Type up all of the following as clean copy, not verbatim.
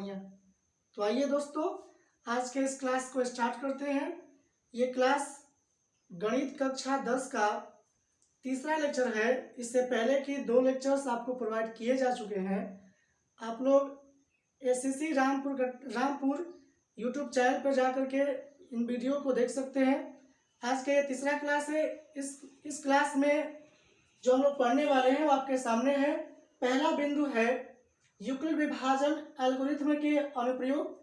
बढ़िया। तो आइए दोस्तों, आज के इस क्लास को स्टार्ट करते हैं। ये क्लास गणित कक्षा 10 का तीसरा लेक्चर है। इससे पहले की 2 लेक्चर्स आपको प्रोवाइड किए जा चुके हैं। आप लोग एससीसी रामपुर यूट्यूब चैनल पर जाकर के इन वीडियो को देख सकते हैं। आज का ये तीसरा क्लास है। इस क्लास में जो हम लोग पढ़ने वाले हैं वो आपके सामने है। पहला बिंदु है यूक्लिड विभाजन एल्गोरिथ्म के अनुप्रयोग।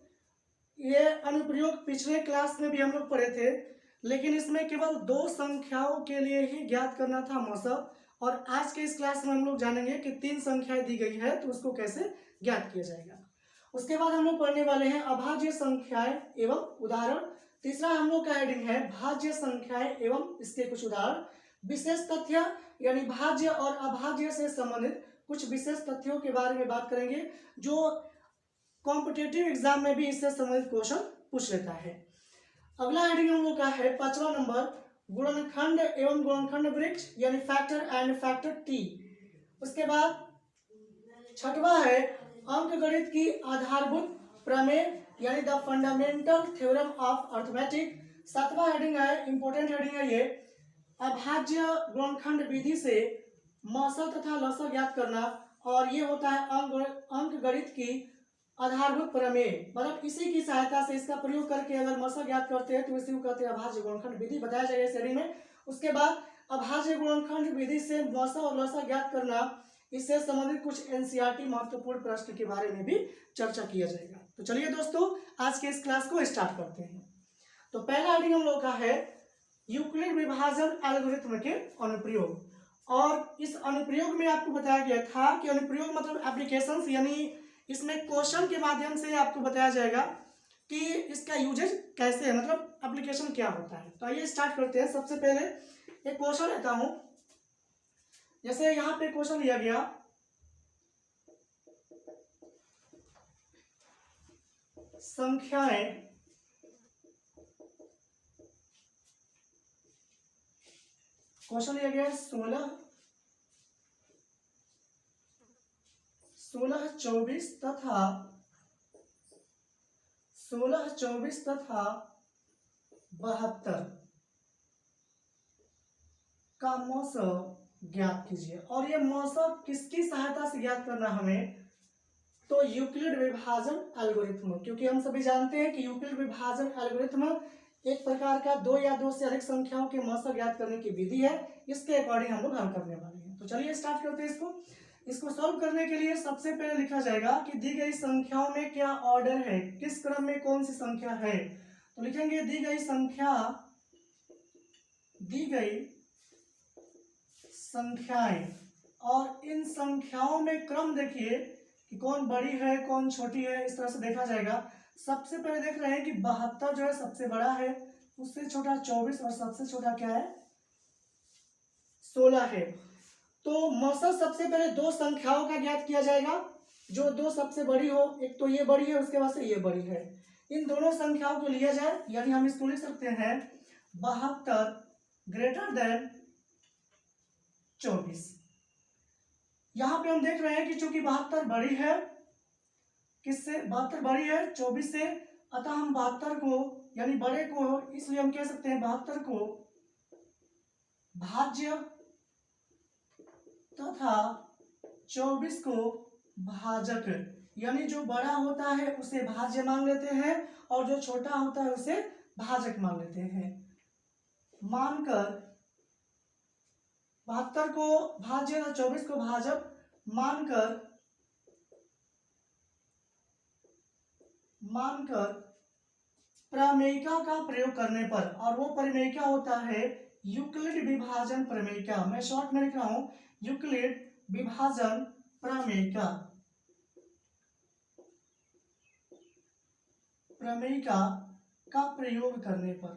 ये अनुप्रयोग पिछले क्लास में भी हम लोग पढ़े थे, लेकिन इसमें केवल 2 संख्याओं के लिए ही ज्ञात करना था मौसम। और आज के इस क्लास में हम लोग जानेंगे कि 3 संख्याएं दी गई है तो उसको कैसे ज्ञात किया जाएगा। उसके बाद हम लोग पढ़ने वाले हैं अभाज्य संख्याएं एवं उदाहरण। तीसरा हम लोग का हेडिंग है भाज्य संख्याएं एवं इसके कुछ उदाहरण। विशेष तथ्य यानी भाज्य और अभाज्य से संबंधित कुछ विशेष तथ्यों के बारे में बात करेंगे, जो कॉम्पिटिटिव एग्जाम में भी इससे संबंधित क्वेश्चन पूछ लेता है। अगला हेडिंग हम लोग का है 5वां नंबर गुणनखंड एवं गुणनखंड वृक्ष यानी फैक्टर एंड फैक्टर टी। उसके बाद 6वां है अंकगणित की आधारभूत प्रमेय यानी the fundamental theorem of arithmetic. 7वां हेडिंग है, इंपॉर्टेंट हेडिंग है ये, अभाज्य गुणनखंड विधि से मौसल तथा लसर ज्ञात करना। और ये होता है अंकगणित की आधारभूत प्रमेय, मतलब इसी की सहायता से इसका प्रयोग करके अगर मौसल ज्ञात करते हैं तो इसी को कहते हैं अभाज्य गुणनखंड विधि, बताया जाएगा इस श्रेणी में। उसके बाद अभाज्य गुणनखंड विधि से मौसल और लसर ज्ञात करना, इससे संबंधित कुछ एनसीईआरटी महत्वपूर्ण प्रश्न के बारे में भी चर्चा किया जाएगा। तो चलिए दोस्तों, आज के इस क्लास को स्टार्ट करते हैं। तो पहला हेडिंग हम लोग का है यूक्लिड विभाजन एल्गोरिथ्म के अनुप्रयोग। और इस अनुप्रयोग में आपको बताया गया था कि अनुप्रयोग मतलब एप्लीकेशंस, यानी इसमें क्वेश्चन के माध्यम से आपको बताया जाएगा कि इसका यूजेज कैसे है, मतलब एप्लीकेशन क्या होता है। तो आइए स्टार्ट करते हैं। सबसे पहले एक क्वेश्चन लेता हूं। जैसे यहाँ पे क्वेश्चन लिया गया, संख्याएं क्वेश्चन लिया गया 16, 24 तथा 72 का मौसम ज्ञात कीजिए। और ये मौसम किसकी सहायता से ज्ञात करना हमें, तो यूक्लिड विभाजन एल्गोरिथ्म। क्योंकि हम सभी जानते हैं कि यूक्लिड विभाजन एल्गोरिथ्म एक प्रकार का 2 या 2 से अधिक संख्याओं के मौसम ज्ञात करने की विधि है। इसके अकॉर्डिंग हम लोग हल करने वाले हैं। तो चलिए स्टार्ट करते हैं इसको सॉल्व करने के लिए सबसे पहले लिखा जाएगा कि दी गई संख्याओं में क्या ऑर्डर है, किस क्रम में कौन सी संख्या है। तो लिखेंगे दी गई संख्याएं, और इन संख्याओं में क्रम देखिए कि कौन बड़ी है कौन छोटी है, इस तरह से देखा जाएगा। सबसे पहले देख रहे हैं कि 72 जो है सबसे बड़ा है, उससे छोटा 24 और सबसे छोटा क्या है 16 है। तो मौसम सबसे पहले 2 संख्याओं का ज्ञात किया जाएगा, जो 2 सबसे बड़ी हो। एक तो ये बड़ी है, उसके बाद से ये बड़ी है। इन दोनों संख्याओं को लिया जाए, यानी हम इसको लिख सकते हैं 72 ग्रेटर देन 24। यहां पे हम देख रहे हैं कि चूंकि 72 बड़ी है, किससे 72 बड़ी है 24 से, अतः हम 72 को यानी बड़े को, इसलिए हम कह सकते हैं 72 को भाज्य तथा 24 को भाजक, यानी जो बड़ा होता है उसे भाज्य मान लेते हैं और जो छोटा होता है उसे भाजक मान लेते हैं। मानकर 72 को भाज्य और 24 को भाजक मानकर प्रमेयिका का प्रयोग करने पर, और वो प्रमेयिका होता है यूक्लिड विभाजन प्रमेयिका। मैं शॉर्ट में लिख रहा हूं यूक्लिड विभाजन प्रमेयिका का प्रयोग करने पर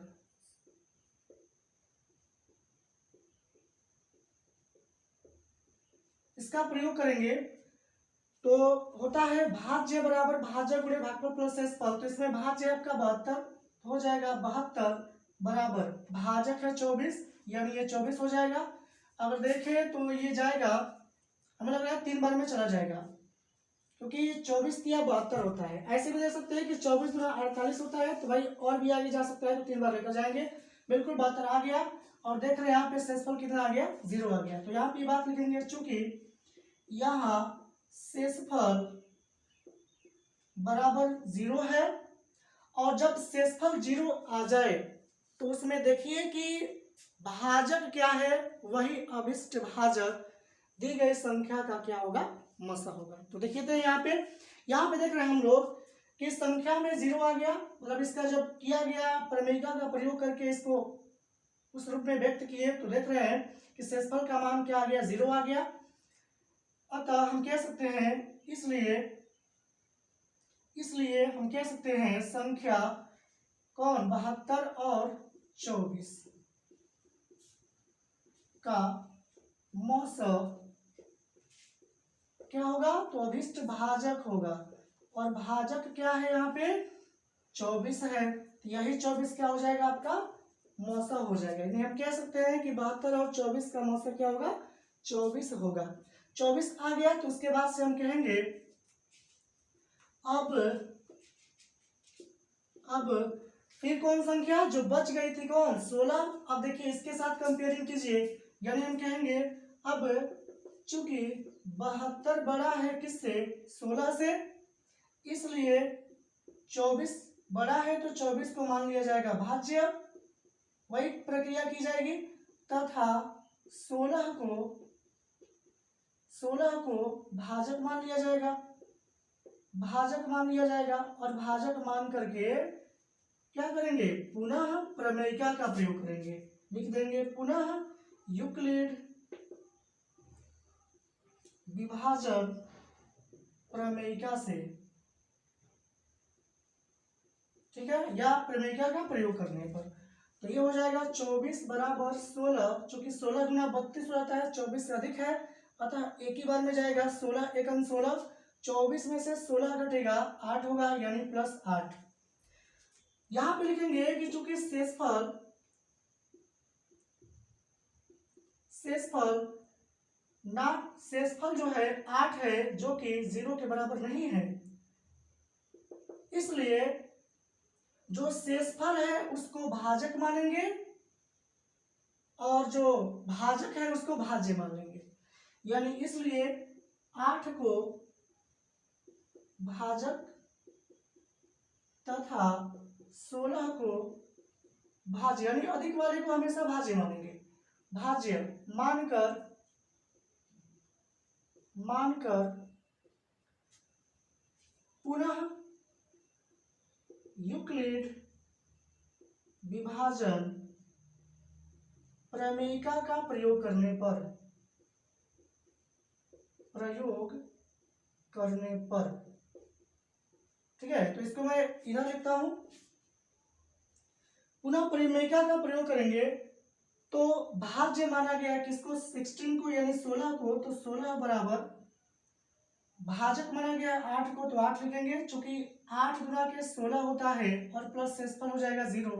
इसका प्रयोग करेंगे तो होता है भाज्य बराबर भाजक गुणे भागफल प्लस शेषफल। तो इसमें भाज्य आपका 72 हो जाएगा, 72 बराबर भाजक है 24, यानी ये 24 हो जाएगा। अगर देखें तो ये जाएगा, हमें लग रहा है 3 बार में चला जाएगा, क्योंकि 24 या 72 होता है। ऐसे भी दे सकते हैं कि 24 गुना 48 होता है, तो भाई और भी आगे जा सकता है, तो 3 बार लेकर जाएंगे। बिल्कुल 72 आ गया, और देख रहे हैं यहाँ पे शेषफल कितना आ गया, 0 आ गया। तो यहाँ पे बात लिखेंगे, चूंकि यहाँ शेषफल बराबर 0 है, और जब शेषफल 0 आ जाए तो उसमें देखिए कि भाजक क्या है, वही अभिष्ट भाजक दी गई संख्या का क्या होगा, मसा होगा। तो देखिए तो यहाँ पे देख रहे हैं हम लोग कि संख्या में 0 आ गया, मतलब इसका जब किया गया प्रमेयिका का प्रयोग करके इसको उस रूप में व्यक्त किए, तो देख रहे हैं कि शेषफल का मान क्या आ गया, 0 आ गया। अतः हम कह सकते हैं, इसलिए हम कह सकते हैं संख्या कौन 72 और 24 का मौसा क्या होगा, तो अभिष्ट भाजक होगा। और भाजक क्या है यहाँ पे, 24 है, तो यही 24 क्या हो जाएगा, आपका मौसा हो जाएगा। यानी हम कह सकते हैं कि 72 और 24 का मौसा क्या होगा, 24 होगा। 24 आ गया, तो उसके बाद से हम कहेंगे अब फिर कौन संख्या जो बच गई थी, कौन, 16। अब देखिए इसके साथ कंपेयरिंग कीजिए, यानी हम कहेंगे अब चूंकि 72 बड़ा है किससे, 16 से, इसलिए 24 बड़ा है, तो 24 को मान लिया जाएगा भाज्य, वही प्रक्रिया की जाएगी, तथा 16 को भाजक मान लिया जाएगा, और भाजक मान करके क्या करेंगे, पुनः प्रमेयिका का प्रयोग करेंगे। लिख देंगे पुनः यूक्लिड विभाजन प्रमेयिका से, ठीक है, या प्रमेयिका का प्रयोग करने पर। तो ये हो जाएगा 24 बराबर 16, चूंकि 16 गुना 32 हो जाता है, 24 से अधिक है, अतः एक ही बार में जाएगा, 16 एकम 16, 24 में से 16 घटेगा 8 होगा, यानी +8। यहां पे लिखेंगे कि चूंकि शेषफल जो है 8 है, जो कि 0 के बराबर नहीं है, इसलिए जो शेषफल है उसको भाजक मानेंगे, और जो भाजक है उसको भाज्य मान लेंगे। यानी इसलिए 8 को भाजक तथा 16 को भाज्य, यानी अधिक वाले को हमेशा भाज्य मानेंगे। भाज्य मानकर पुनः यूक्लिड विभाजन प्रमेयिका का प्रयोग करने पर, ठीक है। तो इसको मैं इधर लिखता हूं, पुनः प्रमेयिका का प्रयोग करेंगे, तो भाज्य माना गया किसको, 16 को, यानी 16 को, तो 16 बराबर भाजक माना गया 8 को, तो 8 लिखेंगे, चूंकि 8 गुना के 16 होता है, और प्लस शेषफल हो जाएगा 0,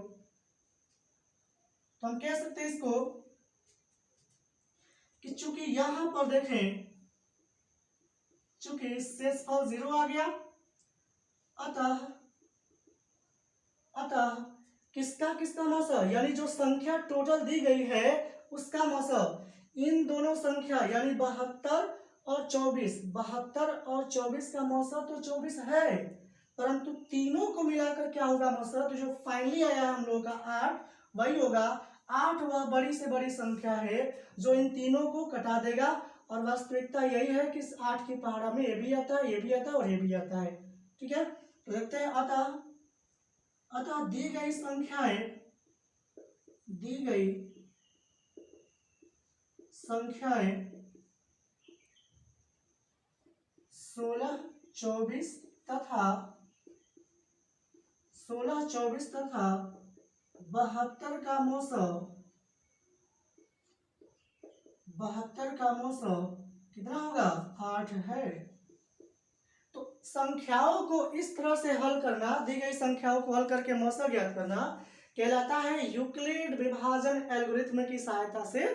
तो हम कह सकते हैं इसको कि चूंकि यहां पर देखें, चूंकि शेषफल 0 आ गया, अतः किसका मौसा, यानी जो संख्या टोटल दी गई है उसका मौसा, इन दोनों संख्या यानी 72 और 24 का मौसा तो 24 है, परंतु तीनों को मिलाकर क्या होगा मौसा, तो जो फाइनली आया हम लोगों का 8 वही होगा। 8 वह बड़ी से बड़ी संख्या है जो इन तीनों को कटा देगा, और वास्तविकता यही है कि 8 की पहाड़ा में ये भी आता है, ये भी आता है और ये भी आता है, ठीक है। तो देखते हैं, अतः दी गई संख्याएं 16, 24 तथा 72 का मौसा कितना होगा, 8 है। तो संख्याओं को इस तरह से हल करना, दी गई संख्याओं को हल करके मौसा ज्ञात करना कहलाता है यूक्लिड विभाजन एल्गोरिथ्म की सहायता से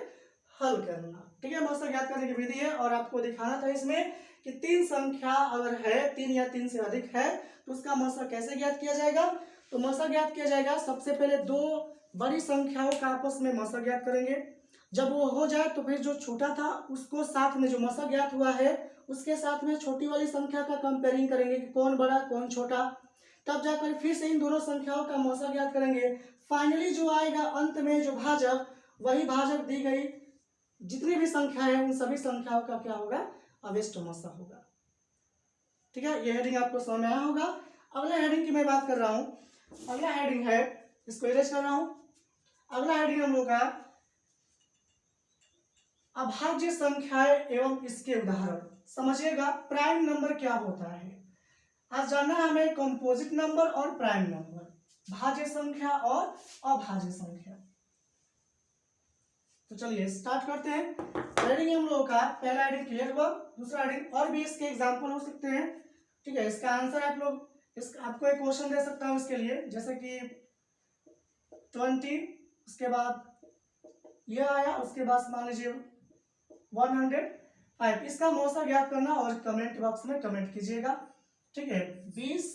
हल करना। ठीक है, मौसा ज्ञात करने की विधि है और आपको दिखाना था इसमें कि 3 संख्या अगर है, 3 या 3 से अधिक है तो उसका मौसा कैसे ज्ञात किया जाएगा। तो मौसा ज्ञात किया जाएगा, सबसे पहले 2 बड़ी संख्याओं का आपस में मौसा ज्ञात करेंगे। जब वो हो जाए तो फिर जो छोटा था उसको साथ में, जो मौसा ज्ञात हुआ है उसके साथ में छोटी वाली संख्या का कंपेयरिंग करेंगे कि कौन बड़ा कौन छोटा। तब जाकर फिर से इन दोनों संख्याओं का मौसा ज्ञात करेंगे। फाइनली जो आएगा अंत में जो भाजक, वही भाजक दी गई जितनी भी संख्या है उन सभी संख्याओं का क्या होगा, अवेष्ट मौसा होगा। ठीक है, ये हेडिंग आपको समझ में आया होगा। अगला हेडिंग की मैं बात कर रहा हूं। अगला हेडिंग है, इसको इरेज कर रहा हूं। अगला हेडिंग हम लोग का अभाज्य संख्याएं एवं इसके उदाहरण। समझिएगा प्राइम नंबर क्या होता है। आज जानना है हमें कंपोजिट नंबर और प्राइम नंबर, भाज्य संख्या और अभाज्य संख्या। तो चलिए स्टार्ट करते हैं। हेडिंग हम लोगों का पहला हेडिंग क्लियर हुआ, दूसरा हेडिंग और भी इसके एग्जांपल हो सकते हैं। ठीक है, इसका आंसर आप लोग आपको एक क्वेश्चन दे सकता हूं इसके लिए, जैसे कि 20, उसके बाद ये आया, उसके बाद मान लीजिए 105। इसका मौसा ज्ञात करना और कमेंट बॉक्स में कमेंट कीजिएगा। ठीक है, 20,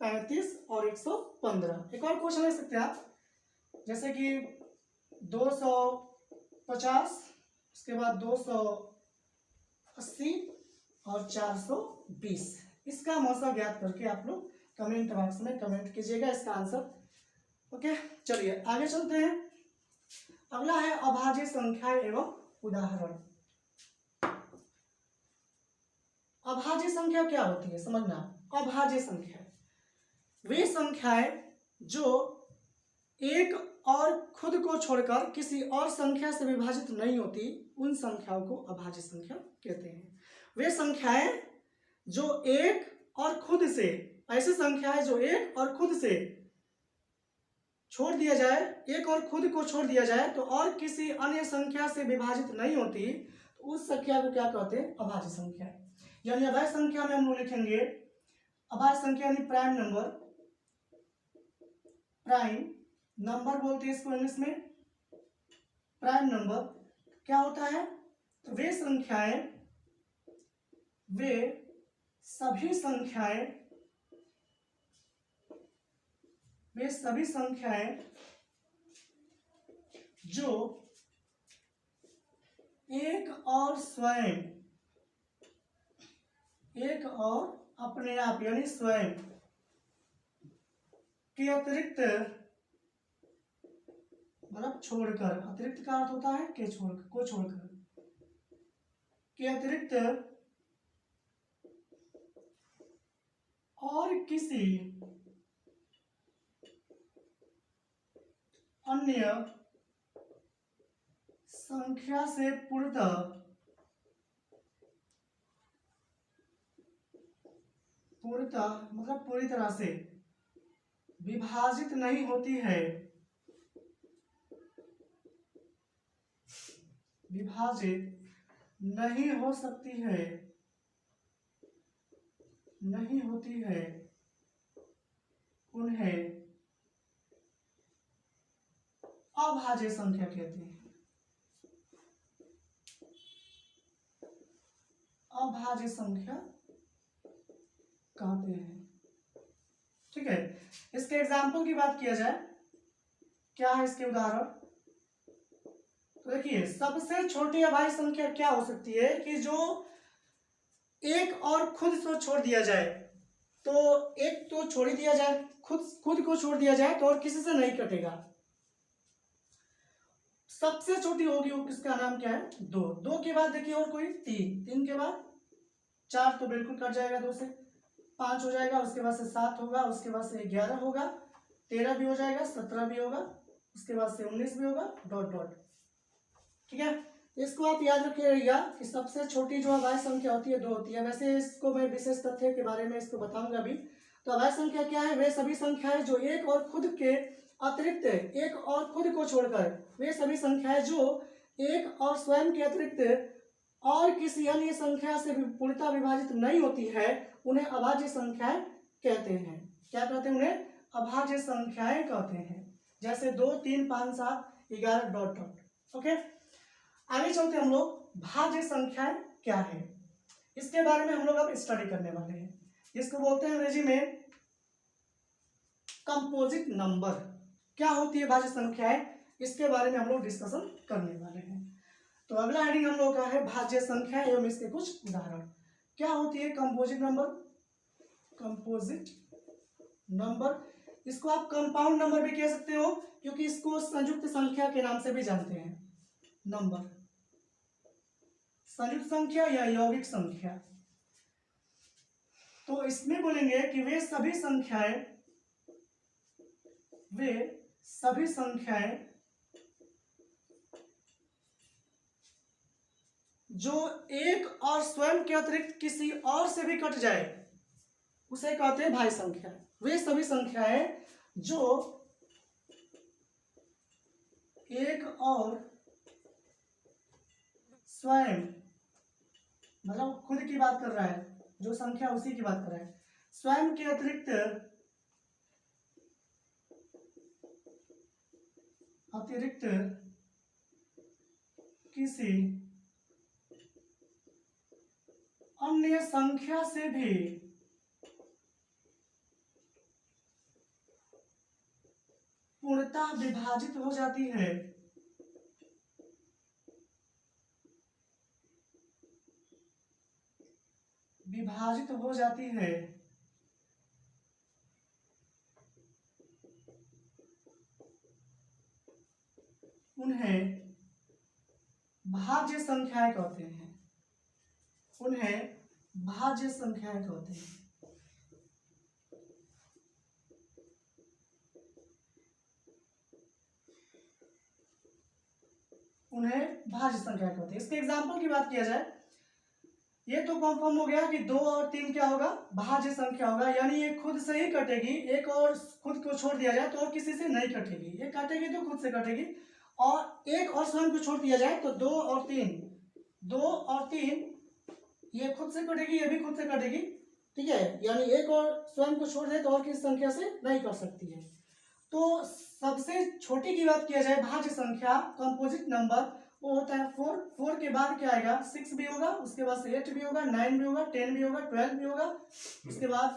35 और 115। एक और क्वेश्चन ले सकते हैं आप, जैसे कि 250, उसके बाद 280 और 420। इसका मौसा ज्ञात करके आप लोग कमेंट बॉक्स में कमेंट कीजिएगा इसका आंसर। ओके, चलिए आगे चलते हैं। अगला है अभाज्य संख्या एवं उदाहरण। अभाज्य संख्या क्या होती है समझना। अभाज्य संख्या वे संख्याएं जो एक और खुद को छोड़कर किसी और संख्या से विभाजित नहीं होती, उन संख्याओं को अभाज्य संख्या कहते हैं। वे संख्याएं जो एक और खुद से, ऐसी संख्याएं जो एक और खुद से छोड़ दिया जाए, एक और खुद को छोड़ दिया जाए तो और किसी अन्य संख्या से विभाजित नहीं होती, तो उस संख्या को क्या कहते हैं, अभाज्य संख्या। यानी अभाज्य संख्या में हम लोग लिखेंगे अभाज्य संख्या यानी प्राइम नंबर। प्राइम नंबर बोलते हैं इसको इंग्लिश में। प्राइम नंबर क्या होता है, तो वे संख्याएं, वे सभी संख्याएं, वे सभी संख्याएं जो एक और स्वयं, एक और अपने आप यानी स्वयं के अतिरिक्त, मतलब छोड़कर, अतिरिक्त का अर्थ होता है के छोड़कर, को छोड़कर, के अतिरिक्त और किसी अन्य संख्या से पूर्णतः मतलब पूरी तरह से विभाजित नहीं होती है, विभाजित नहीं हो सकती है, नहीं होती है, उन्हें अभाज्य संख्या कहते हैं। अभाज्य संख्या कहते हैं। ठीक है, इसके एग्जाम्पल की बात किया जाए, क्या है इसके उदाहरण। तो देखिए सबसे छोटी अभाज्य संख्या क्या हो सकती है कि जो एक और खुद को छोड़ दिया जाए, तो एक तो छोड़ ही दिया जाए, खुद को छोड़ दिया जाए तो और किसी से नहीं कटेगा। सबसे छोटी होगी वो, किसका नाम क्या है, 2। 2 के बाद देखिए और कोई 3, 3 के बाद 4 तो बिल्कुल कट जाएगा, 2 से 5 हो जाएगा, उसके बाद से 7 होगा, उसके बाद से 11 होगा, 13 भी हो जाएगा, 17 भी होगा, उसके बाद से 19 भी होगा, डॉट डॉट। ठीक है, इसको आप याद रखिएगा कि सबसे छोटी जो अभाज्य संख्या होती है 2 होती है। वैसे इसको मैं विशेष तथ्य के बारे में इसको बताऊंगा अभी। तो अभाज्य संख्या क्या है, वे सभी संख्याएं जो एक और खुद के अतिरिक्त, एक और खुद को छोड़कर, वे सभी संख्याएं जो एक और स्वयं के अतिरिक्त और किसी अन्य संख्या से पूर्णतः विभाजित नहीं होती है, उन्हें अभाज्य संख्याएं कहते हैं। क्या कहते हैं, उन्हें अभाज्य संख्याएं कहते हैं। जैसे 2, 3, 5, 7, 11 डॉट डॉट। ओके, आगे चलते हम लोग भाज्य संख्याएं क्या है इसके बारे में हम लोग अब स्टडी करने वाले हैं, जिसको बोलते हैं अंग्रेजी में कंपोजिट नंबर। क्या होती है भाज्य संख्याएं, इसके बारे में हम लोग डिस्कशन करने वाले हैं। तो अगला हेडिंग हम लोग का है भाज्य संख्या एवं इसके कुछ उदाहरण। क्या होती है कंपोजिट नंबर? कंपोजिट नंबर, इसको आप कंपाउंड नंबर भी कह सकते हो, क्योंकि इसको संयुक्त संख्या के नाम से भी जानते हैं। नंबर, संयुक्त संख्या या यौगिक संख्या। तो इसमें बोलेंगे कि वे सभी संख्याएं जो एक और स्वयं के अतिरिक्त किसी और से भी कट जाए उसे कहते हैं भाज्य संख्या। वे सभी संख्याएं जो एक और स्वयं, मतलब खुद की बात कर रहा है, जो संख्या उसी की बात कर रहा है, स्वयं के अतिरिक्त किसी अन्य संख्या से भी पूर्णतः विभाजित हो जाती है, उन्हें भाज्य संख्याएं कहते हैं। इसके एग्जाम्पल की बात किया जाए, ये तो कंफर्म हो गया कि 2 और 3 क्या होगा? भाज्य संख्या होगा, यानी ये खुद से ही कटेगी। एक और खुद को छोड़ दिया जाए तो और किसी से नहीं कटेगी, ये कटेगी तो खुद से कटेगी, और एक और स्वयं को छोड़ दिया जाए तो 2 और 3 ये खुद से कटेगी, ये भी खुद से कटेगी, ठीक है। यानी एक और स्वयं को छोड़ दे तो और किसी संख्या से नहीं कर सकती है। तो सबसे छोटी की बात किया जाए भाज्य संख्या, कंपोजिट नंबर, वो होता है 4 के बाद क्या आएगा? 6 भी होगा, उसके बाद 8 भी होगा, 9 भी होगा, 10 भी होगा, 12 भी होगा, उसके बाद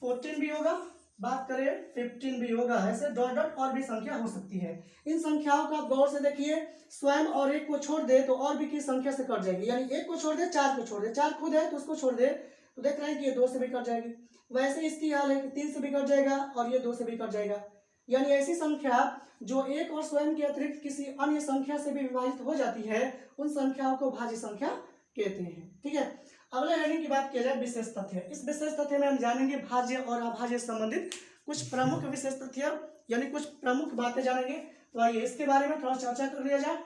14 भी होगा, बात करें 15 भी होगा। ऐसे डॉट डॉट और भी संख्या हो सकती है। इन संख्याओं को आप गौर से देखिए, स्वयं और एक को छोड़ दे तो और भी किस संख्या से कट जाएगी, यानी एक को छोड़ दे 4 को छोड़ दे, 4 खुद है तो उसको छोड़ दे तो देख रहे हैं कि ये 2 से भी कट जाएगी। वैसे इसकी हाल है कि 3 से भी कट जाएगा और ये 2 से भी कट जाएगा। यानी ऐसी संख्या जो एक और स्वयं के अतिरिक्त किसी अन्य संख्या से भी विभाजित हो जाती है, उन संख्याओं को भाज्य संख्या कहते हैं, ठीक है। अगले हेडिंग की बात किया जाए विशेष तथ्य। इस विशेष तथ्य में हम जानेंगे भाज्य और अभाज्य संबंधित कुछ प्रमुख विशेष तथ्य, यानी कुछ प्रमुख बातें जानेंगे। तो आइए इसके बारे में थोड़ा चर्चा कर लिया जाए।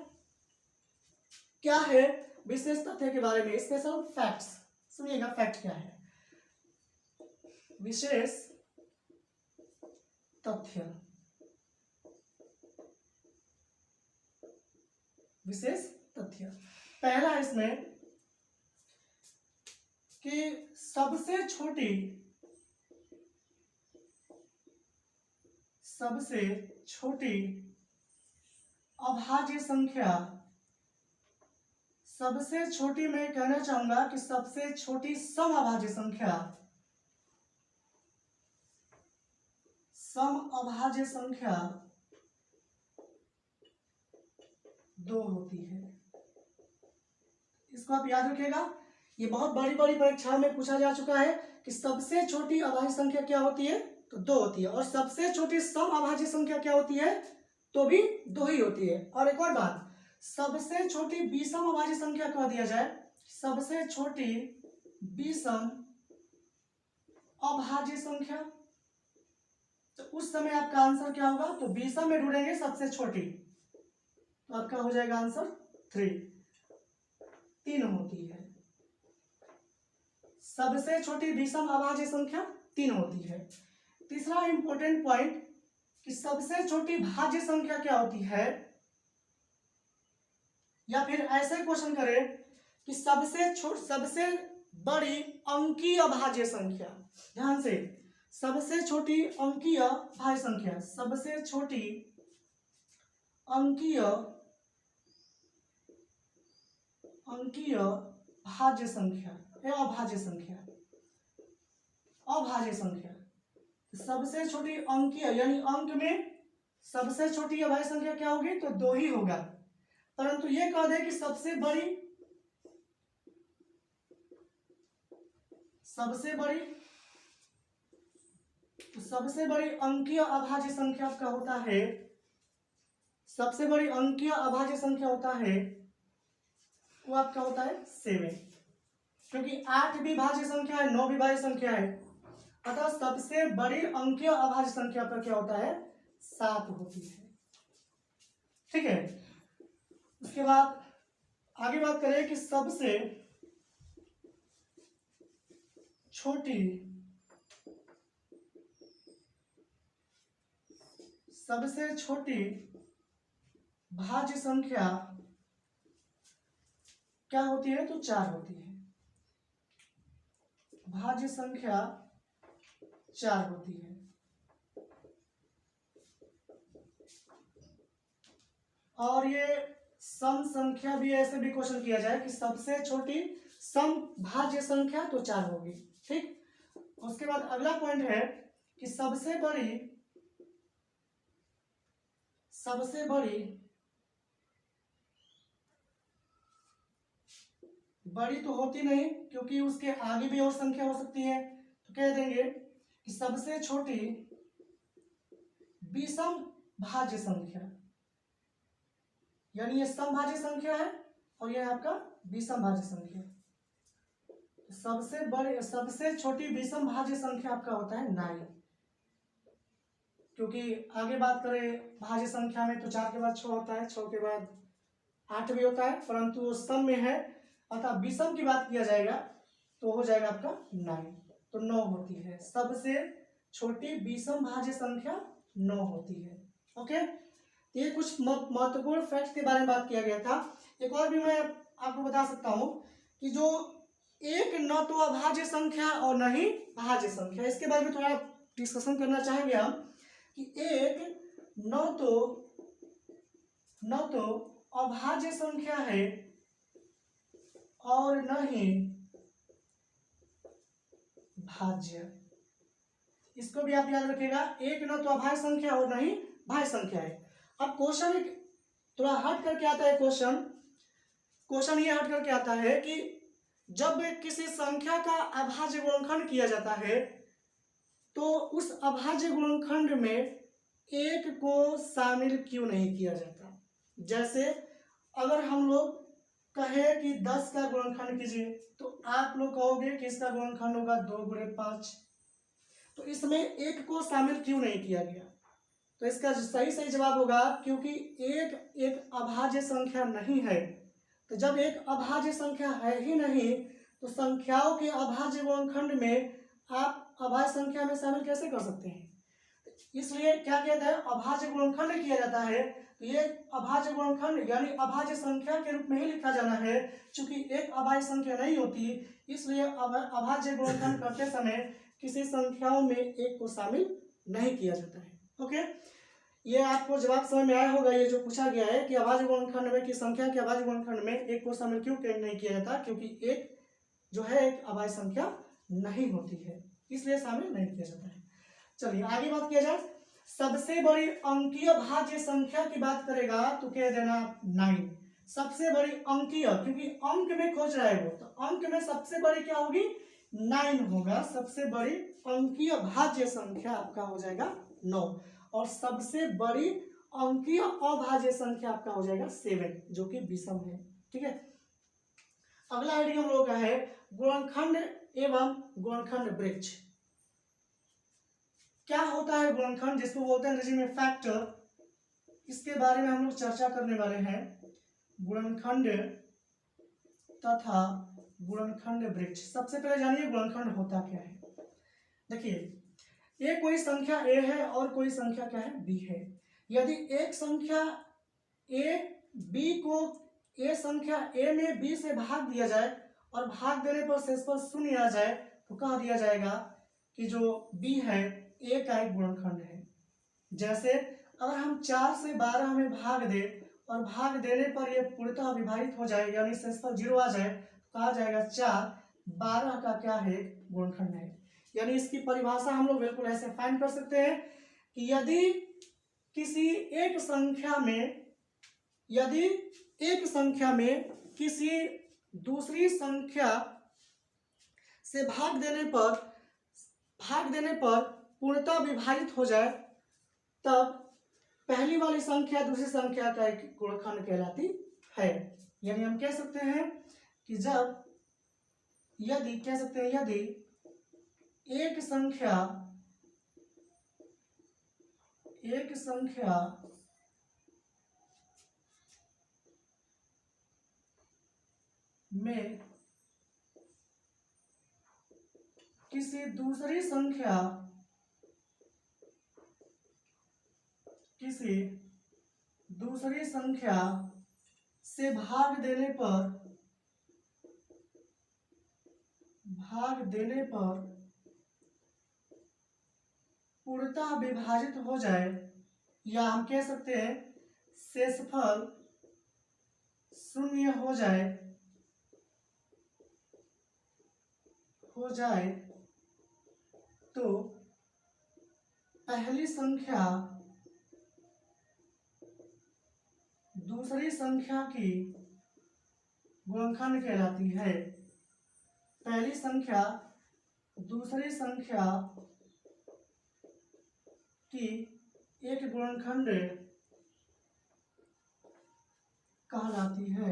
क्या है विशेष तथ्य के बारे में? Special facts. सुनिएगा, फैक्ट क्या है? विशेष तथ्य, पहला इसमें कि सबसे छोटी अभाज्य संख्या, सबसे छोटी, मैं कहना चाहूंगा कि सबसे छोटी सम अभाज्य संख्या, सम अभाज्य संख्या 2 होती है। इसको आप याद रखिएगा, ये बहुत बड़ी बड़ी परीक्षाओं में पूछा जा चुका है कि सबसे छोटी अभाज्य संख्या क्या होती है? तो 2 होती है। और सबसे छोटी सम अभाज्य संख्या क्या होती है? तो भी 2 ही होती है। और एक और बात, सबसे छोटी विषम अभाज्य संख्या कह दिया जाए, सबसे छोटी विषम अभाज्य संख्या, तो उस समय आपका आंसर क्या होगा? तो विषम में ढूंढेंगे सबसे छोटी, तो आपका हो जाएगा आंसर 3 होती है। सबसे छोटी विषम अभाज्य संख्या 3 होती है। तीसरा इंपॉर्टेंट पॉइंट कि सबसे छोटी भाज्य संख्या क्या होती है, या फिर ऐसे क्वेश्चन करें कि सबसे बड़ी अंकीय अभाज्य संख्या। ध्यान से, सबसे छोटी अंकीय भाज्य संख्या, सबसे छोटी अंकीय अंकीय भाज्य संख्या या अभाज्य संख्या, अभाज्य संख्या सबसे छोटी अंकीय यानी अंक में सबसे छोटी अभाज्य संख्या क्या होगी, तो 2 ही होगा। परंतु ये कह दे कि सबसे बड़ी अंकीय अभाज्य संख्या आपका होता है, सबसे बड़ी अंकीय अभाज्य संख्या होता है वो आपका होता है 7, क्योंकि 8 भी भाज्य संख्या है, 9 भी भाज्य संख्या है, अतः सबसे बड़ी अंकीय अभाज्य संख्या पर क्या होता है, 7 होती है। ठीक है, उसके बाद आगे बात करें कि सबसे छोटी भाज्य संख्या क्या होती है, तो 4 होती है। भाज्य संख्या 4 होती है। और ये सम संख्या भी ऐसे भी क्वेश्चन किया जाए कि सबसे छोटी सम भाज्य संख्या तो 4 होगी। ठीक, उसके बाद अगला पॉइंट है कि सबसे बड़ी तो होती नहीं, क्योंकि उसके आगे भी और संख्या हो सकती है, तो कह देंगे कि सबसे छोटी विषम भाज्य संख्या, यानी ये सम भाज्य संख्या है और यह आपका विषम भाज्य संख्या। सबसे छोटी विषम भाज्य संख्या आपका होता है 9, क्योंकि आगे बात करें भाज्य संख्या में तो 4 के बाद 6 होता है, 6 के बाद 8 भी होता है, परंतु वो सम में है, अतः विषम की बात किया जाएगा तो हो जाएगा आपका 9, तो 9 होती है। सबसे छोटी विषम भाज्य संख्या 9 होती है। ओके, ये कुछ महत्वपूर्ण फैक्ट्स के बारे में बात किया गया था। एक और भी मैं आपको बता सकता हूं कि जो एक न तो अभाज्य संख्या और न ही भाज्य संख्या, इसके बारे में थोड़ा डिस्कशन करना चाहेंगे हम कि एक न तो अभाज्य संख्या है और न ही भाज्य। इसको भी आप याद रखिएगा, एक न तो अभाज्य संख्या और न ही भाज्य संख्या है। अब क्वेश्चन थोड़ा हट करके आता है, क्वेश्चन ये हट करके आता है कि जब किसी संख्या का अभाज्य गुणनखंड किया जाता है तो उस अभाज्य गुणनखंड में एक को शामिल क्यों नहीं किया जाता। जैसे अगर हम लोग कहे कि 10 का गुणनखंड कीजिए तो आप लोग कहोगे कि इसका गुणनखंड होगा 2 गुणे 5, तो इसमें एक को शामिल क्यों नहीं किया गया। तो इसका सही जवाब होगा क्योंकि एक अभाज्य संख्या नहीं है। तो जब एक अभाज्य संख्या है ही नहीं तो संख्याओं के अभाज्य गुणनखंड में आप अभाज्य संख्या में शामिल कैसे कर सकते हैं। इसलिए क्या कहता है, अभाज्य गुणनखंड किया जाता है तो ये अभाज्य गुणनखंड यानी अभाज्य संख्या के रूप में ही लिखा जाना है। चूंकि एक अभाज्य संख्या नहीं होती इसलिए अभाज्य गुणनखंड करते समय किसी संख्याओं में एक को शामिल नहीं किया जाता है। ओके, ये आपको जवाब समझ में आया होगा। ये जो पूछा गया है कि अभाज्य गुणनखंड में की संख्या के अभाज्य गुणनखंड में एक को शामिल क्यों नहीं किया जाता, क्योंकि एक जो है एक अभाज्य संख्या नहीं होती है, इसलिए शामिल नहीं किया जाता है। चलिए आगे बात किया जाए, सबसे बड़ी अंकीय भाज्य संख्या की बात करेगा तो कह देना 9। सबसे बड़ी अंकीय, क्योंकि अंक में खोज रहा है वो, तो अंक में सबसे बड़ी क्या होगी, 9 होगा। सबसे बड़ी अंकीय भाज्य संख्या आपका हो जाएगा 9 और सबसे बड़ी अंकीय अभाज्य संख्या आपका हो जाएगा 7 जो कि विषम है। ठीक है, अगला आइडिया हम लोग का है गुणनखंड एवं गुणनखंड वृक्ष। क्या होता है गुणनखंड, जिसको बोलते हैं अंग्रेजी में फैक्टर, इसके बारे में हम लोग चर्चा करने वाले हैं। गुणनखंड तथा गुणनखंड वृक्ष। सबसे पहले जानिए गुणनखंड होता क्या है। देखिए, ये कोई संख्या a है और कोई संख्या क्या है, b है। यदि एक संख्या a b को a संख्या a में b से भाग दिया जाए और भाग देने पर शेषफल 0 आ जाए तो कह दिया जाएगा कि जो b है a का एक गुणनखंड है। जैसे अगर हम 4 से 12 में भाग दे और भाग देने पर ये पूर्णतः विभाजित हो जाए यानी शेषफल 0 आ जाए तो कहा जाएगा 4 12 का क्या है, गुणनखंड है। यानी इसकी परिभाषा हम लोग बिल्कुल ऐसे फाइंड कर सकते हैं कि यदि किसी एक संख्या में किसी दूसरी संख्या से भाग देने पर पूर्णतः विभाजित हो जाए तब पहली वाली संख्या दूसरी संख्या का एक गुणनखंड कहलाती है। यानी हम कह सकते हैं कि यदि एक संख्या में किसी दूसरी संख्या से भाग देने पर पूर्णतः विभाजित हो जाए या हम कह सकते हैं शेषफल 0 हो जाए तो पहली संख्या दूसरी संख्या की गुणनखंड कहलाती है। पहली संख्या दूसरी संख्या की एक गुणनखंड कहलाती है।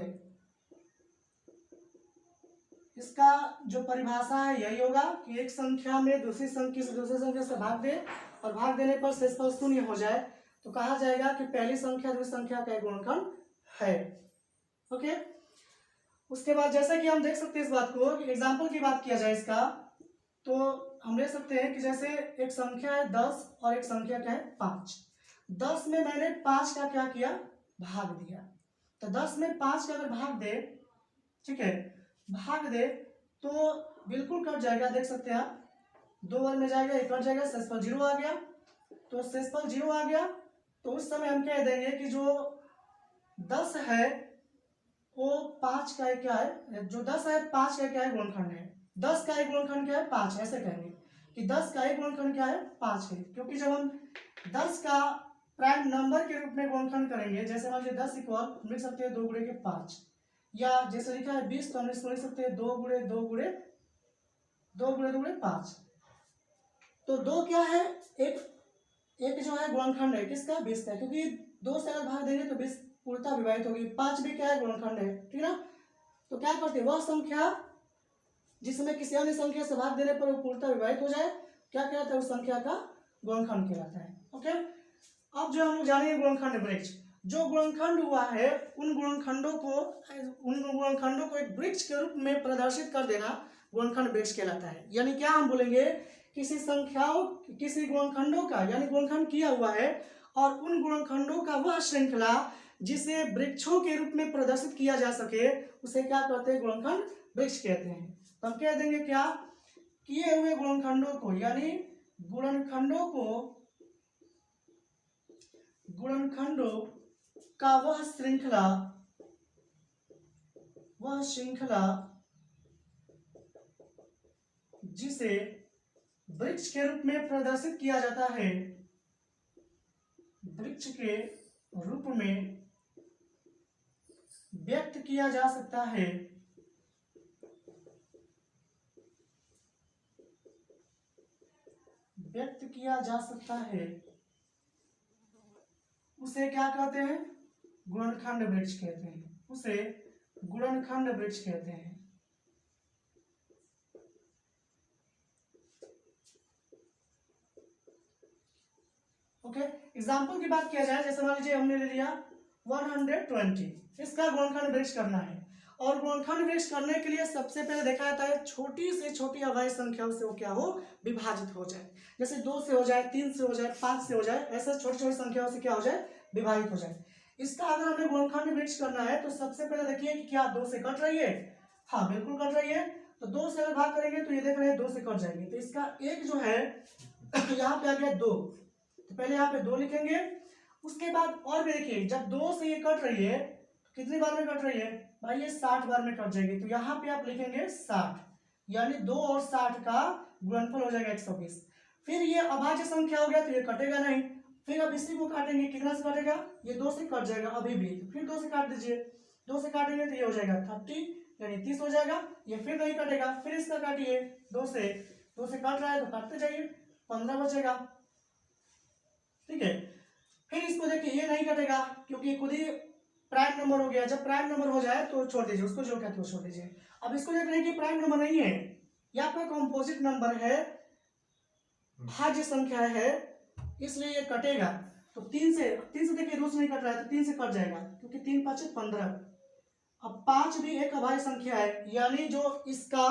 इसका जो परिभाषा है यही होगा कि एक संख्या में दूसरी संख्या से भाग दे और भाग देने पर शेषफल 0 हो जाए तो कहा जाएगा कि पहली संख्या दूसरी संख्या का एक गुणनखंड है। ओके, उसके बाद जैसा कि हम देख सकते हैं इस बात को, एग्जाम्पल की बात किया जाए इसका तो हम ले सकते हैं कि जैसे एक संख्या है 10 और एक संख्या क्या है 5। 10 में मैंने 5 का क्या किया, भाग दिया। तो 10 में 5 का अगर भाग दे, ठीक है, भाग दे तो बिल्कुल कट जाएगा। देख सकते हैं आप, 2 बार में जाएगा, एक कट जाएगा, शेषफल 0 आ गया। तो शेषफल 0 आ गया तो उस समय हम कह देंगे कि जो 10 है वो 5 का क्या है, जो 10 है 5 का क्या है, गुणनखंड है। 10 का एक गुणनखंड क्या है, 5। ऐसे कहेंगे कि 10 का एक गुणनखंड क्या है, 5 है। क्योंकि जब हम 10 का प्राइम नंबर के रूप में गुणनखंड करेंगे, जैसे मान लीजिए 10 इक्वल लिख सकते हैं 2 गुणे के 5, या जैसे लिखा है 20 तो हम इसको लिख सकते हैं 2 गुणे 2 गुणे 2 गुणे 2 गुणे 5। तो 2 क्या है, एक जो है गुणनखंड है किसका, 20 का, क्योंकि 2 से अगर भाग देंगे तो 20 पूर्णतः विभाजित होगी। 5 भी क्या है, गुणनखंड है, ठीक है ना। तो क्या करते हैं, वह संख्या जिसमें किसी अन्य संख्या से भाग देने पर वो पूर्णतः विभाजित हो जाए, क्या कहते हैं, उस संख्या का गुणनखंड कहलाता है। ओके, अब जो हम लोग जानेंगे गुणनखंड वृक्ष। जो गुणनखंड हुआ है उन गुणनखंडों को एक वृक्ष के रूप में प्रदर्शित कर देना गुणनखंड वृक्ष कहलाता है। यानी क्या हम बोलेंगे, किसी गुणनखंडों का, यानी गुणनखंड किया हुआ है और उन गुणनखंडों का वह श्रृंखला जिसे वृक्षों के रूप में प्रदर्शित किया जा सके उसे क्या कहते हैं, गुणनखंड वृक्ष कहते हैं। तो हम कह देंगे क्या, किए हुए गुणनखंडों को, यानी गुणनखंडों का वह श्रृंखला जिसे वृक्ष के रूप में प्रदर्शित किया जाता है, वृक्ष के रूप में व्यक्त किया जा सकता है, उसे क्या कहते हैं, गुणनखंड वृक्ष कहते हैं। उसे गुणनखंड वृक्ष कहते हैं। ओके, एग्जाम्पल की बात किया जाए, जैसे मान लीजिए हमने ले लिया 120, इसका गुणनखंड वृक्ष करना है। और गुणनखंड वृक्ष करने के लिए सबसे पहले देखा जाता है छोटी से छोटी अभाज्य संख्याओं से वो क्या हो, विभाजित हो जाए। जैसे 2 से हो जाए, 3 से हो जाए, 5 से हो जाए, ऐसे छोटी छोटी संख्याओं से क्या हो जाए, विभाजित हो जाए। इसका अगर हमें गुणनखंड वृक्ष करना है तो सबसे पहले देखिए कि क्या 2 से कट रही है, हाँ बिल्कुल कट रही है। तो 2 से अगर भाग करेंगे तो ये देख रहे हैं 2 से कट जाएंगे। तो इसका एक जो है यहाँ पे आ गया 2, तो पहले यहाँ पे 2 लिखेंगे। उसके बाद और भी देखिए, जब 2 से ये कट रही है कितनी बार में कट रही है भाई, ये 60 बार में कट जाएगी। तो यहाँ पे आप लिखेंगे 60, यानी 2 और 60 का गुणनफल हो जाएगा 120। फिर ये अभाज्य संख्या हो गया तो ये कटेगा नहीं। फिर अब इसी को काटेंगे, कितना से कटेगा, ये 2 से कट जाएगा अभी भी, तो फिर 2 से काट दीजिए। 2 से काटेंगे तो ये हो जाएगा 30, यानी 30 हो जाएगा। ये फिर नहीं कटेगा, फिर इसका काटिए, 2 से काट रहा है तो काटते जाइए, 15 बचेगा। ठीक है, फिर इसको देखिए, ये नहीं कटेगा क्योंकि खुद ही प्राइम नंबर हो गया। जब प्राइम नंबर हो जाए तो छोड़ दीजिए उसको, जो कहते हो छोड़ दीजिए। अब इसको देख रहे हैं कि प्राइम नंबर नहीं है, ये आपका कॉम्पोजिट नंबर है, भाज्य संख्या है, इसलिए ये कटेगा। तो 3 से देखिए 2 से नहीं कट रहा है तो 3 से कट जाएगा, क्योंकि 3 5 15। अब 5 भी एक अभाज्य संख्या है, यानी जो इसका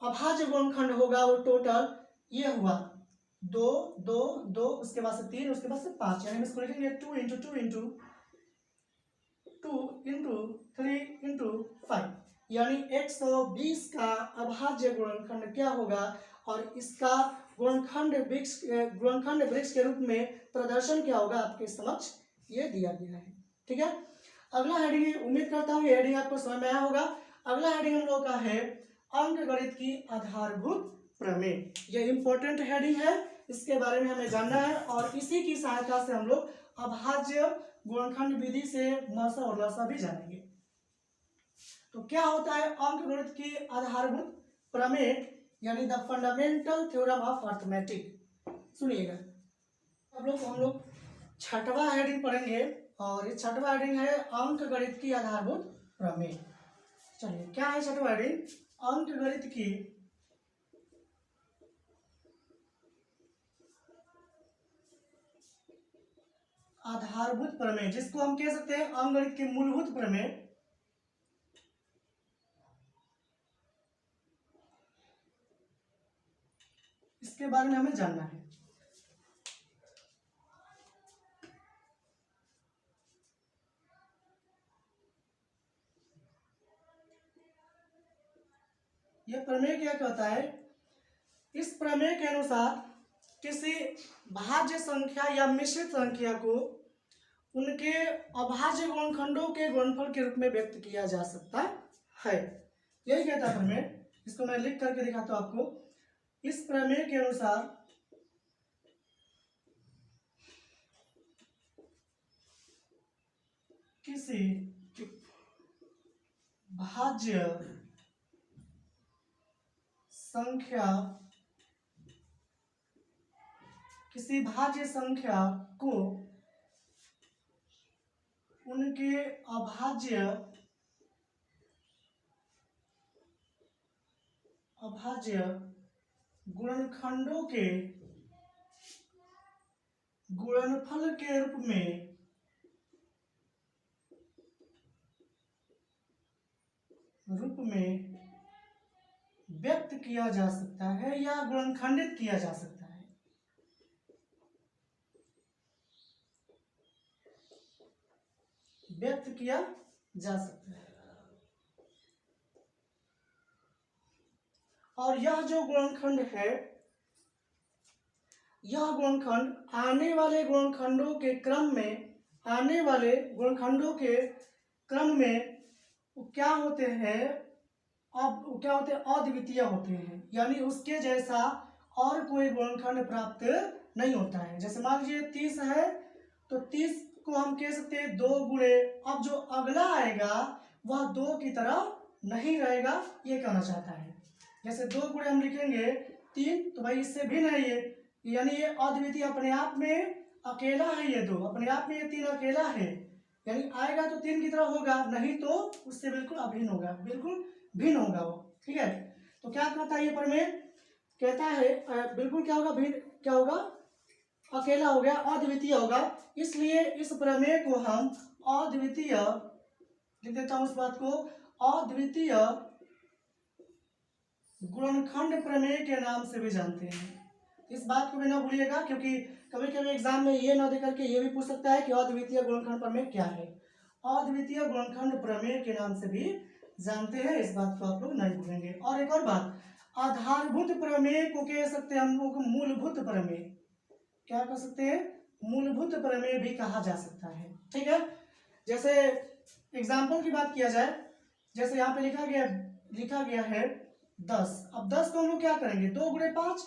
अभाज्य गुणनखंड होगा वो टोटल ये हुआ 2 2 2, उसके बाद से 3, उसके बाद से 5, यानी इसको लिखेंगे 2 × 2 × 2 × 3 × 5, यानी 120 का अभाज्य गुणनखंड क्या होगा, और इसका गुणनखंड वृक्ष के रूप में प्रदर्शन क्या होगा आपके समक्ष ये दिया गया है। ठीक है, अगला हेडिंग, उम्मीद करता हूँ ये हेडिंग आपको समझ में आया होगा। अगला हेडिंग हम लोग का है अंकगणित की आधारभूत प्रमेय। ये इंपॉर्टेंट हेडिंग है, इसके बारे में हमें जानना है, और इसी की सहायता से हम लोग अभाज्य गुणनखंड विधि से मसा और लसा भी जानेंगे। तो क्या होता है अंकगणित की आधारभूत प्रमेय, यानी the fundamental theorem of arithmetic. सुनिएगा, हम लोग छठवां हेडिंग पढ़ेंगे, और ये छठवां हेडिंग है अंकगणित की आधारभूत प्रमेय। चलिए, क्या है छठवां हेडिंग, अंकगणित की आधारभूत प्रमेय, जिसको हम कह सकते हैं अंकगणित के मूलभूत प्रमेय। इसके बारे में हमें जानना है। यह प्रमेय क्या कहता है, इस प्रमेय के अनुसार किसी भाज्य संख्या या मिश्रित संख्या को उनके अभाज्य गुणनखंडों के गुणनफल के रूप में व्यक्त किया जा सकता है, यही कहता है प्रमेय। इसको मैं लिख करके दिखाता हूं आपको। इस प्रमेय के अनुसार किसी भाज्य संख्या को उनके अभाज्य गुणनखंडों के गुणनफल के रूप में व्यक्त किया जा सकता है या गुणनखंडित किया जा सकता है। व्यक्त किया जा सकता है, और यह जो गुणनखंड है, यह गुणनखंड आने वाले गुणनखंडों के क्रम में क्या होते हैं, अद्वितीय होते हैं, यानी उसके जैसा और कोई गुणनखंड प्राप्त नहीं होता है। जैसे मान लीजिए 30 है तो 30 को हम कह सकते हैं 2 गुणे, अब जो अगला आएगा वह 2 की तरह नहीं रहेगा, ये कहना चाहता है। जैसे 2 गुणे हम लिखेंगे 3, तो भाई इससे भिन्न है ये, यानी ये अद्वितीय अपने आप में अकेला है, ये 2 अपने आप में, ये 3 अकेला है, यानी आएगा तो 3 की तरह होगा, नहीं तो उससे बिल्कुल अभिन्न होगा, बिल्कुल भिन्न होगा वो। ठीक है, तो क्या कहता है ये प्रमेय, कहता है बिल्कुल क्या होगा, भिन्न क्या होगा, अकेला हो गया, अद्वितीय होगा। इसलिए इस प्रमेय को हम अद्वितीय, लिख देता हूं इस बात को, अद्वितीय गुणनखंड प्रमेय के नाम से भी जानते हैं। इस बात को भी ना भूलिएगा, क्योंकि कभी कभी एग्जाम में ये ना देकर के ये भी पूछ सकता है कि अद्वितीय गुणनखंड प्रमेय क्या है। अद्वितीय गुणनखंड प्रमेय के नाम से भी जानते हैं, इस बात को आप लोग नहीं भूलेंगे। और एक और बात, आधारभूत प्रमेय को कह सकते हैं हम लोग मूलभूत प्रमेय। क्या कह सकते हैं, मूलभूत प्रमेय भी कहा जा सकता है। ठीक है, जैसे एग्जाम्पल की बात किया जाए, जैसे यहाँ पे लिखा गया है 10। अब 10 को हम लोग क्या करेंगे, 2 गुणे 5,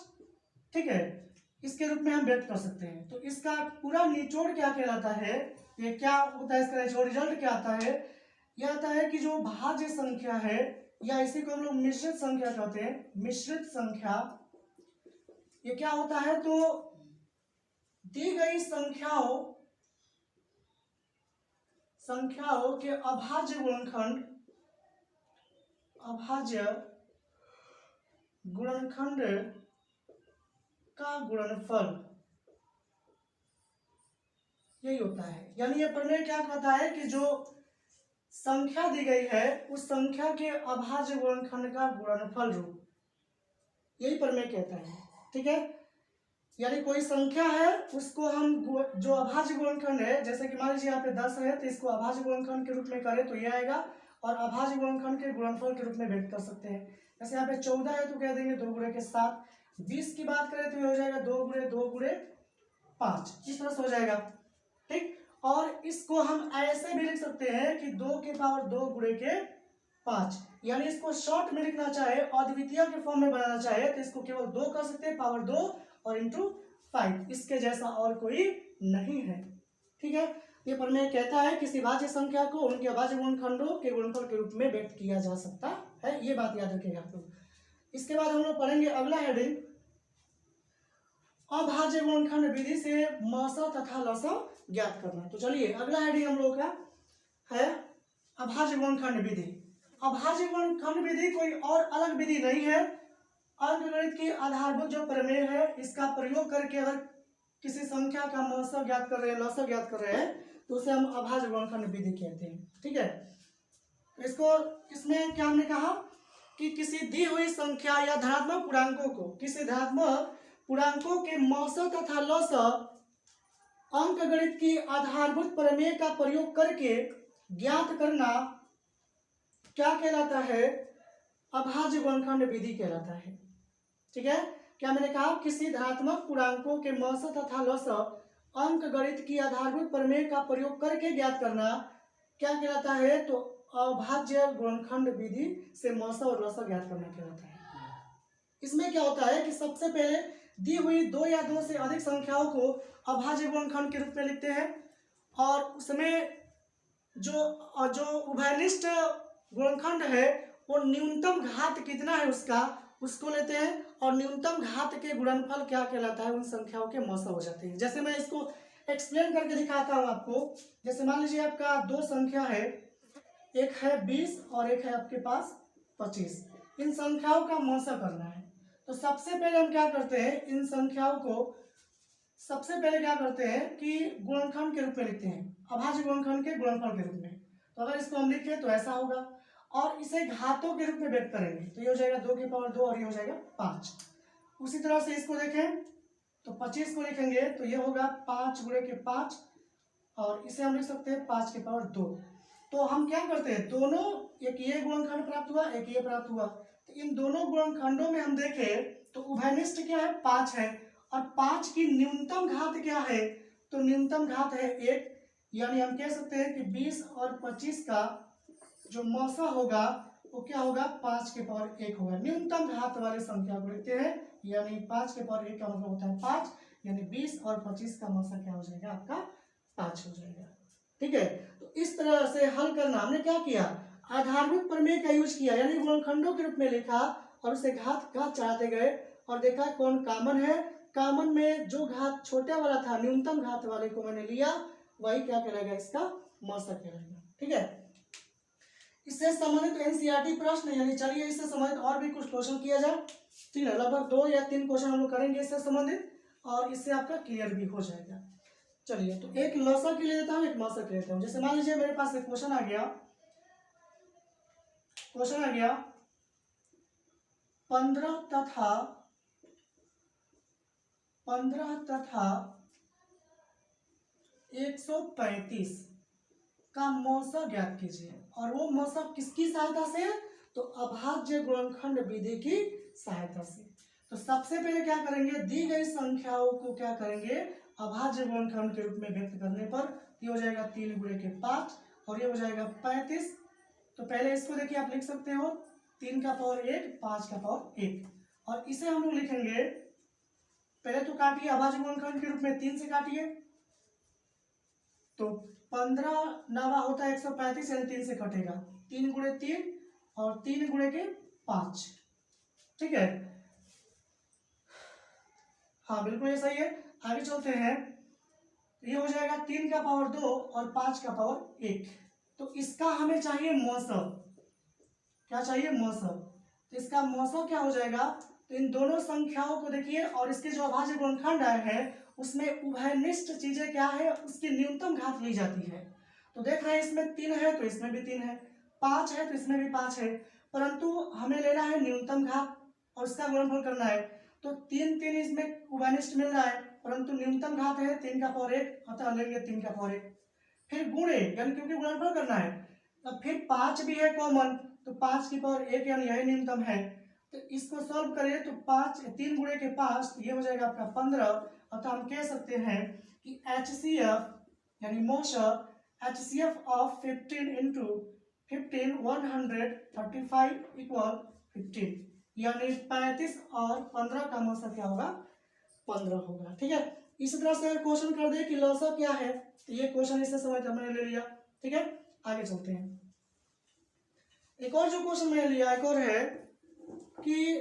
ठीक है, इसके रूप में हम व्यक्त कर सकते हैं। तो इसका पूरा निचोड़ क्या कहलाता है, ये क्या होता है, इसका निचोड़ रिजल्ट क्या आता है, यह आता है कि जो भाज्य संख्या है, या इसी को हम लोग मिश्रित संख्या कहते हैं, मिश्रित संख्या, ये क्या होता है, तो दी गई संख्याओं के अभाज्य गुणनखंड का गुणनफल, यही होता है। यानी ये प्रमेय क्या कहता है कि जो संख्या दी गई है उस संख्या के अभाज्य गुणनखंड का गुणनफल रूप, यही प्रमेय कहता है। ठीक है, यानी कोई संख्या है उसको हम जो अभाज्य गुणनखंड है, जैसे कि मान लीजिए यहाँ पे 10 है, तो इसको अभाज्य गुणनखंड के रूप में करें तो ये आएगा, और अभाज्य गुणनखंड के गुणनफल के रूप में व्यक्त कर सकते हैं। जैसे यहाँ पे 14 है तो कह देंगे 2 गुणे के 7। 20 की बात करें तो ये हो जाएगा 2 गुणे 5, इस तरह से हो जाएगा। ठीक, और इसको हम ऐसे भी लिख सकते हैं कि 2 के पावर 2 गुणे के 5, यानी इसको शॉर्ट में लिखना चाहे, अद्वितीय के फॉर्म में बनाना चाहे तो इसको केवल 2 कर सकते हैं, पावर 2 और इंटू 5, इसके जैसा और कोई नहीं है। ठीक है, ये प्रमेय कहता है किसी भाज्य संख्या को उनके अभाज्य गुणनखंडों के गुणनफल के रूप में व्यक्त किया जा सकता है, ये बात याद रखिएगा आप लोग। इसके बाद हम लोग पढ़ेंगे अगला हेडिंग, अभाज्य गुणनखंड विधि से मस तथा लस ज्ञात करना। तो चलिए अगला हेडिंग हम लोग का है अभाज्य गुणनखंड विधि। अभाज्य गुणनखंड विधि कोई और अलग विधि नहीं है, अंकगणित की आधारभूत जो प्रमेय है इसका प्रयोग करके अगर किसी संख्या का मस ज्ञात कर रहे हैं, लस ज्ञात कर रहे हैं, तो उसे हम अभाज्य गुणनखंड विधि कहते हैं। ठीक है, इसको इसमें क्या हमने कहा कि किसी दी हुई संख्या या धनात्मक पूर्णांकों को, किसी धनात्मक पूर्णांकों के मस तथा लस अंकगणित की आधारभूत प्रमेय का प्रयोग करके ज्ञात करना क्या कहलाता है, अभाज्य गुणनखंड विधि कहलाता है। ठीक है, क्या मैंने कहा, किसी धनात्मक पूर्णांकों के मस तथा लस अंकगणित की आधारभूत प्रमेय का प्रयोग करके ज्ञात करना क्या कहलाता है, तो अभाज्य गुणनखंड विधि से मस और लस ज्ञात करना कहलाता है। इसमें क्या होता है कि सबसे पहले दी हुई 2 या 2 से अधिक संख्याओं को अभाज्य गुणनखंड के रूप में लिखते हैं, और उसमें जो उभयनिष्ठ गुणनखंड है वो न्यूनतम घात कितना है उसको लेते हैं, और न्यूनतम घात के गुणनफल क्या कहलाता है, उन संख्याओं के मस हो जाते हैं। जैसे मैं इसको एक्सप्लेन करके दिखाता हूँ आपको। जैसे मान लीजिए आपका 2 संख्या है, एक है 20 और एक है आपके पास 25, इन संख्याओं का मस करना है। तो सबसे पहले हम क्या करते हैं, इन संख्याओं को सबसे पहले क्या करते हैं कि गुणनखंड के रूप में लिखते हैं, अभाज्य गुणनखंड के गुणनफल के रूप में। तो अगर इसको हम लिखें तो ऐसा होगा, और इसे घातों के रूप में व्यक्त करेंगे तो ये हो जाएगा 2 की पावर 2 और ये हो जाएगा 5। उसी तरह से इसको देखें तो 25 को लिखेंगे तो ये होगा 5 गुणे के 5, और इसे हम लिख सकते हैं 5 की पावर 2। तो हम क्या करते हैं, दोनों, एक ये गुणनखंड प्राप्त हुआ, एक ये प्राप्त हुआ, तो इन दोनों गुणनखंडों में हम देखें तो उभयनिष्ठ क्या है, 5 है, और 5 की न्यूनतम घात क्या है, तो न्यूनतम घात है 1, यानी हम कह सकते हैं कि 20 और 25 का जो मसा होगा वो क्या होगा, 5 के पावर 1 होगा। न्यूनतम घात वाले संख्या को लिखते हैं, यानी 5 के पावर 1 का मतलब होता है 5, यानी 20 और 25 का मसा क्या हो जाएगा, आपका 5 हो जाएगा। ठीक है, तो इस तरह से हल करना, हमने क्या किया, आधारभूत प्रमेय का यूज किया, यानी गुणनखंडों के रूप में लिखा और उसे घात चढ़ाते गए और देखा कौन कामन है। कामन में जो घात छोटे वाला था, न्यूनतम घात वाले को मैंने लिया, वही क्या कहलाएगा, इसका मसा कहलाएगा। ठीक है, इससे संबंधित एनसीईआरटी प्रश्न, यानी चलिए इससे संबंधित और भी कुछ क्वेश्चन किया जाए। ठीक है, लगभग 2 या 3 क्वेश्चन हम लोग करेंगे इससे संबंधित, और इससे आपका क्लियर भी हो जाएगा। चलिए, तो एक लसा के लिए देता हूँ, एक मसा के लेता हूँ। जैसे मान लीजिए मेरे पास एक क्वेश्चन आ गया 15 तथा 135 का मौसा ज्ञात कीजिए, और वो मौसा किसकी सहायता से, तो अभाज्य गुणनखंड विधि की सहायता से। तो सबसे पहले क्या करेंगे, दी गई संख्याओं को क्या करेंगे, अभाज्य गुणनखंड के रूप में व्यक्त करने पर ये हो जाएगा 3 गुणे के 5 और ये हो जाएगा 35। तो पहले इसको देखिए आप लिख सकते हो 3 का पावर 1 5 का पावर 1 और इसे हम लोग लिखेंगे, पहले तो काटिए अभाज्य गुणनखंड के रूप में 3 से काटिए तो 15 नावा होता है 135 यानी 3 से कटेगा 3 गुणे 3 और 3 गुणे के 5। ठीक है, हाँ बिल्कुल ये सही है। आगे चलते हैं, ये हो जाएगा 3 का पावर 2 और 5 का पावर 1। तो इसका हमें चाहिए मौसम, क्या चाहिए मौसम। तो इसका मौसम क्या हो जाएगा, तो इन दोनों संख्याओं को देखिए और इसके जो अभाज्य गुणनखंड आए हैं उसमें उभयनिष्ठ चीजें क्या है, उसकी न्यूनतम घात ली जाती है। तो देख रहे हैं इसमें 3 है तो इसमें भी 3 है, 5 है तो इसमें भी 5 है, परंतु हमें लेना है न्यूनतम घात और इसका गुणनफल करना है। तो 3 3 इसमें उभयनिष्ठ मिल रहा है परंतु न्यूनतम घात है 3 का पावर 1, अतः लेंगे 3 का पावर 1। फिर गुणे यानी क्योंकि गुणनफल करना है, अब फिर 5 भी है कॉमन तो 5 की पावर 1 यानी यही न्यूनतम है। तो इसको सॉल्व करें तो 3 गुणे के 5 तो ये हो जाएगा आपका 15। अतः हम कह सकते हैं कि HCF यानी मौसम HCF ऑफ 15 इंटू 15 135 इक्वल 15 यानी 35 और 15 का मौसम क्या होगा 15 होगा। ठीक है, इसी तरह से अगर क्वेश्चन कर दे कि लौसा क्या है तो ये क्वेश्चन इससे समझ मैंने ले लिया। ठीक है, आगे चलते हैं। एक और जो क्वेश्चन मैंने लिया एक और है कि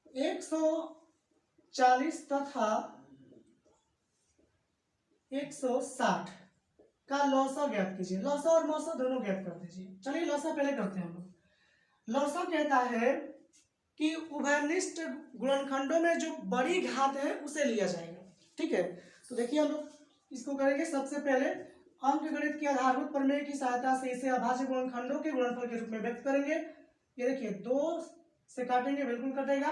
140 तथा 160 का लौसा ज्ञात कीजिए। लौसा और मौसा दोनों ज्ञात कर दीजिए। चलिए लौसा पहले करते हैं हम लोग। लौसा कहता है कि उभयनिष्ठ गुणनखंडों में जो बड़ी घात है उसे लिया जाएगा। ठीक है, तो देखिए हम लोग इसको करेंगे। सबसे पहले अंकगणित की आधारभूत प्रमेय की सहायता से इसे अभाज्य गुणनखंडों के गुणनफल के रूप में व्यक्त करेंगे। ये देखिए 2 से काटेंगे बिल्कुल कटेगा,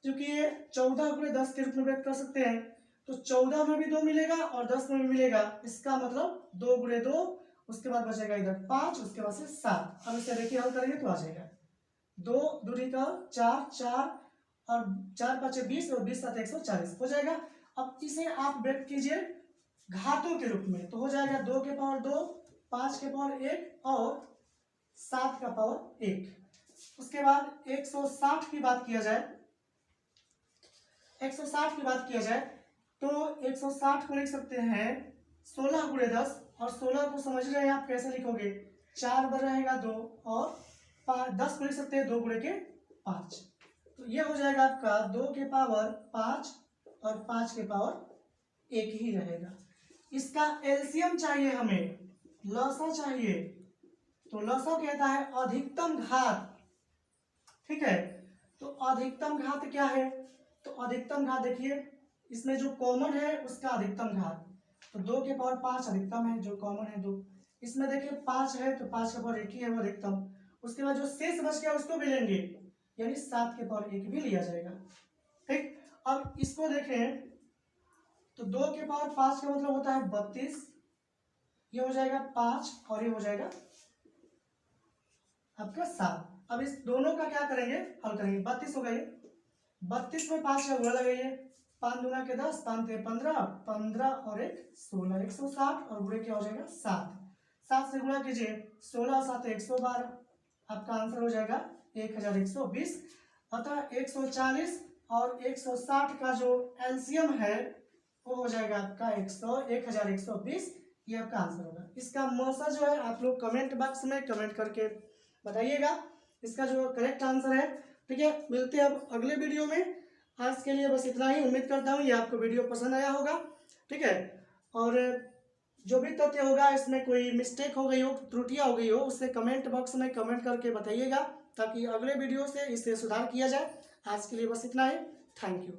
क्योंकि ये 14 गुणे 10 के रूप में व्यक्त कर सकते हैं। तो 14 में भी 2 मिलेगा और 10 में भी मिलेगा, इसका मतलब 2 गुणे 2, उसके बाद बचेगा इधर 5, उसके बाद से 7। अब इसे देखिए हल करेंगे तो आ जाएगा 2 दूरी का 4 4 और 4 5 20 और 20 7 140 हो जाएगा। अब इसे आप व्यक्त कीजिए घातों के रूप में, तो हो जाएगा 2 के पावर 2 5 के पावर 1 और 7 का पावर 1। उसके बाद 160 की बात किया जाए, 160 की बात किया जाए तो 160 को लिख सकते हैं 16 गुणे 10 और 16 को समझ रहे हैं आप कैसे लिखोगे, 4 बर रहेगा 2 और 10 को लिख सकते हैं 2 गुणे के 5। तो ये हो जाएगा आपका 2 के पावर 5 और 5 के पावर 1 ही रहेगा। इसका एलसीएम चाहिए हमें, लसा चाहिए, तो लसा कहता है अधिकतम घात। ठीक है, तो अधिकतम घात क्या है, तो अधिकतम घात देखिए इसमें जो कॉमन है उसका अधिकतम घात, तो 2 के पावर 5 अधिकतम है, जो कॉमन है 2। इसमें देखिए 5 है तो 5 का पावर 1 ही है वो अधिकतम। उसके बाद जो शेष बच गया उसको भी लेंगे, यानी 7 के पावर 1 भी लिया जाएगा। ठीक, अब इसको देखें तो 2 के पावर 5 का मतलब होता है 32, ये हो जाएगा 5 और ये हो जाएगा आपका 7। अब इस दोनों का क्या करेंगे, हल करेंगे। 32 हो गए, 32 में 5 का गुणा लगाइए, 5 दूना के 10 5 के 15 15 और 1 16 160 और गुणे क्या हो जाएगा 7। 7 से गुणा कीजिए, 16 और 7 112, आपका आंसर हो जाएगा 1120। अतः 140 और 160 का जो एलसीएम है वो हो जाएगा आपका 1120, ये आपका आंसर होगा। इसका मौसा जो है आप लोग कमेंट बॉक्स में कमेंट करके बताइएगा इसका जो करेक्ट आंसर है। ठीक है, मिलते हैं अब अगले वीडियो में। आज के लिए बस इतना ही। उम्मीद करता हूँ ये आपको वीडियो पसंद आया होगा। ठीक है, और जो भी तथ्य होगा इसमें कोई मिस्टेक हो गई हो, त्रुटियां हो गई हो, उससे कमेंट बॉक्स में कमेंट करके बताइएगा ताकि अगले वीडियो से इसे सुधार किया जाए। आज के लिए बस इतना ही। Thank you.